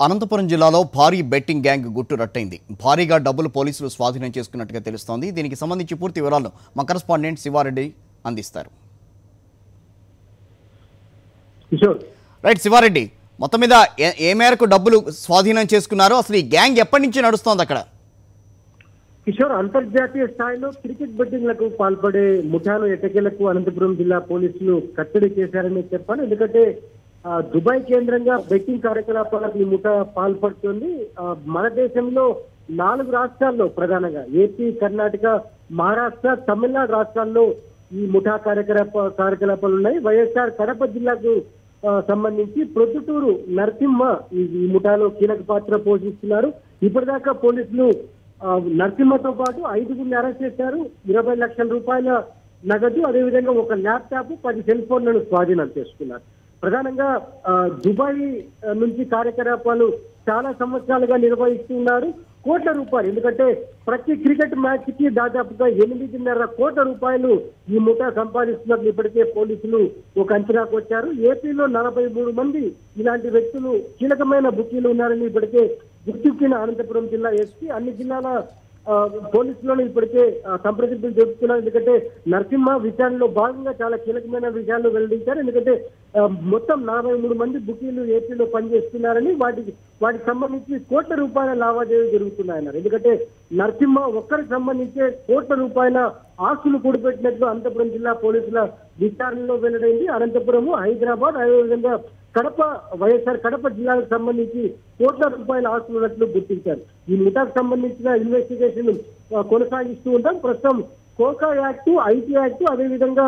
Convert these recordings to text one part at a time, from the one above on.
అనంతపురం జిల్లాలో భారీ betting gang గుట్టు రట్టయింది. భారీగా డబ్బులు పోలీసులు స్వాధీనం చేసుకున్నట్టుగా తెలుస్తోంది. దీనికి సంబంధించి పూర్తి వివరాలను మా కరెస్పాండెంట్ శివారెడ్డి అందిస్తారు. రైట్ శివారెడ్డి, మొత్తం మీద ఏ మేరకు డబ్బులు స్వాధీనం చేసుకున్నారో, అసలు ఈ గ్యాంగ్ ఎప్పటి నుంచి నడుస్తోంది అక్కడ? కిషోర్, అంతర్జాతీయ స్థాయిలో క్రికెట్ బెట్టింగ్లకు పాల్పడే ముఠాను ఎట్టకేలకు అనంతపురం జిల్లా పోలీసులు కట్టడి చేశారని చెప్పాలి. ఎందుకంటే దుబాయ్ కేంద్రంగా బెట్టింగ్ కార్యకలాపాలకు ఈ ముఠా పాల్పడుతుంది. మన దేశంలో 4 రాష్ట్రాల్లో ప్రధానంగా ఏపీ, కర్ణాటక, మహారాష్ట్ర, తమిళనాడు రాష్ట్రాల్లో ఈ ముఠా కార్యకలాపాలు ఉన్నాయి. వైఎస్ఆర్ కడప జిల్లాకు సంబంధించి ప్రొద్దుటూరు నరసింహ ఈ ముఠాలో కీలక పాత్ర పోషిస్తున్నారు. ఇప్పటిదాకా పోలీసులు నరసింహతో పాటు 5గురిని అరెస్ట్ చేశారు. 20 లక్షల రూపాయల నగదు, అదేవిధంగా ఒక ల్యాప్టాప్, 10 సెల్ ఫోన్లను స్వాధీనం చేసుకున్నారు. ప్రధానంగా దుబాయ్ నుంచి కార్యకలాపాలు చాలా సంవత్సరాలుగా నిర్వహిస్తున్నారు. కోట్ల రూపాయలు, ఎందుకంటే ప్రతి క్రికెట్ మ్యాచ్ కి దాదాపుగా 8.5 కోట్ల రూపాయలు ఈ ముఠా సంపాదిస్తున్నట్లు ఇప్పటికే పోలీసులు ఒక అంచనాకు వచ్చారు. ఏపీలో 43 మంది ఇలాంటి వ్యక్తులు కీలకమైన బుకీలు ఉన్నారని ఇప్పటికే గుర్తించిన అనంతపురం జిల్లా ఎస్పీ అన్ని జిల్లాల పోలీసులను ఇప్పటికే సంప్రదింపులు జరుపుతున్నారు. ఎందుకంటే నరసింహ విచారణలో భాగంగా చాలా కీలకమైన విషయాలు వెల్లడించారు. ఎందుకంటే మొత్తం 43 మంది బుకీలు ఏపీలో పనిచేస్తున్నారని, వాటికి సంబంధించి కోట్ల రూపాయల లావాదేవీలు జరుగుతున్నాయన్నారు. ఎందుకంటే నరసింహ ఒక్కరికి సంబంధించే కోట్ల రూపాయల ఆస్తులు కూడిపెట్టినట్లు అనంతపురం జిల్లా పోలీసుల విచారణలో వెల్లడైంది. అనంతపురము, హైదరాబాద్, అదేవిధంగా కడప, వైఎస్ఆర్ కడప జిల్లాకు సంబంధించి కోట్ల రూపాయల ఆస్తులు ఉన్నట్లు గుర్తించారు. ఈ ముఠాకు సంబంధించిన ఇన్వెస్టిగేషన్ కొనసాగిస్తూ ఉంటాం. ప్రస్తుతం కోకా యాక్ట్, ఐటీ యాక్ట్, అదేవిధంగా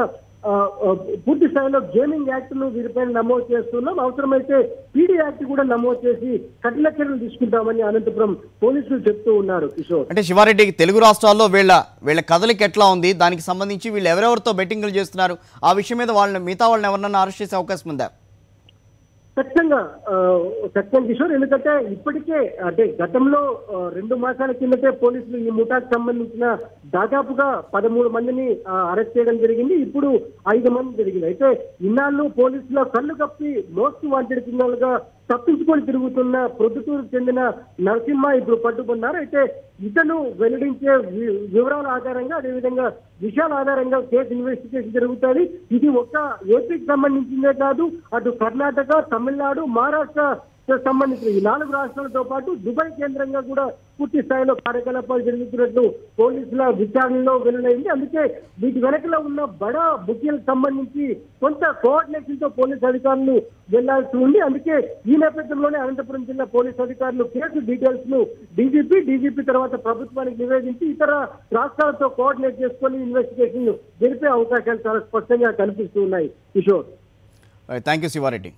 పూర్తి స్థాయిలో గేమింగ్ యాక్ట్ ను వీరిపైన నమోదు చేస్తున్నాం. అవసరమైతే పీడీ యాక్ట్ కూడా నమోదు చేసి కఠిన చర్యలు తీసుకుంటామని అనంతపురం పోలీసులు చెప్తూ ఉన్నారు. కిషోర్, అంటే శివారెడ్డి, తెలుగు రాష్ట్రాల్లో వీళ్ళ కదలిక ఎట్లా ఉంది? దానికి సంబంధించి వీళ్ళు ఎవరెవరితో బెట్టింగ్లు చేస్తున్నారు? ఆ విషయం మీద మిగతా వాళ్ళని ఎవరన్నా అరెస్ట్ చేసే అవకాశం ఉందా? ఖచ్చితంగా సత్యం కిషోర్, ఎందుకంటే ఇప్పటికే అంటే గతంలో 2 మాసాల కిందటే పోలీసులు ఈ ముఠాకు సంబంధించిన దాదాపుగా 13 మందిని అరెస్ట్ చేయడం జరిగింది. ఇప్పుడు 5 మంది జరిగింది. అయితే ఇన్నాళ్ళు పోలీసుల కళ్ళు కప్పి మోస్ట్ వాంటెడ్ కిందలుగా తప్పించుకొని తిరుగుతున్న ప్రొద్దుటూరుకు చెందిన నరసింహ ఇప్పుడు పట్టుకున్నారు. అయితే ఇతను వెల్లడించే వివరాల ఆధారంగా, అదేవిధంగా విషయాల ఆధారంగా కేసు ఇన్వెస్టిగేషన్ జరుగుతుంది. ఇది ఒక్క ఏపీకి సంబంధించిందే కాదు, అటు కర్ణాటక, తమిళనాడు, మహారాష్ట్ర సంబంధించిన ఈ 4 రాష్ట్రాలతో పాటు దుబాయ్ కేంద్రంగా కూడా పూర్తి స్థాయిలో కార్యకలాపాలు జరుగుతున్నట్లు పోలీసుల విచారణలో వెల్లడైంది. అందుకే వీటి వెనకలో ఉన్న బడా బుకీలకు సంబంధించి కొంత కోఆర్డినేషన్ తో పోలీసు అధికారులు వెళ్లాల్సి ఉంది. అందుకే ఈ నేపథ్యంలోనే అనంతపురం జిల్లా పోలీసు అధికారులు కేసు డీటెయిల్స్ ను డీజీపీ తర్వాత ప్రభుత్వానికి నివేదించి ఇతర రాష్ట్రాలతో కోఆర్డినేట్ చేసుకుని ఇన్వెస్టిగేషన్ జరిపే అవకాశాలు చాలా స్పష్టంగా కనిపిస్తూ ఉన్నాయి. Kishore, thank you Sivareddy.